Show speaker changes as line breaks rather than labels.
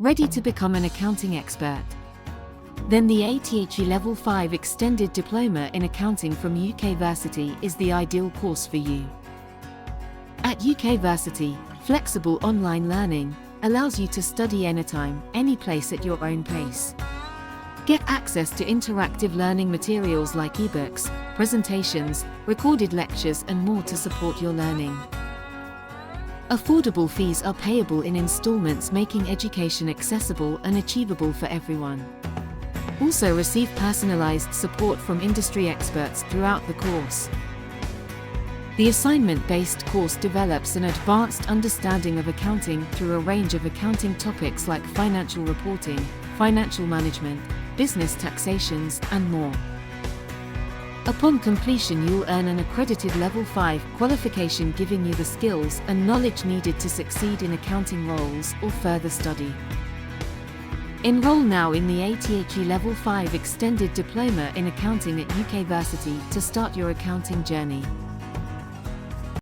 Ready to become an accounting expert? Then the ATHE Level 5 Extended Diploma in Accounting from UK Versity is the ideal course for you. At UK Versity, flexible online learning allows you to study anytime, any place at your own pace. Get access to interactive learning materials like ebooks, presentations, recorded lectures and more to support your learning. Affordable fees are payable in installments, making education accessible and achievable for everyone. Also receive personalized support from industry experts throughout the course. The assignment-based course develops an advanced understanding of accounting through a range of accounting topics like financial reporting, financial management, business taxations, and more. Upon completion, you'll earn an accredited Level 5 qualification, giving you the skills and knowledge needed to succeed in accounting roles or further study. Enroll now in the ATHE Level 5 Extended Diploma in Accounting at UK Versity to start your accounting journey.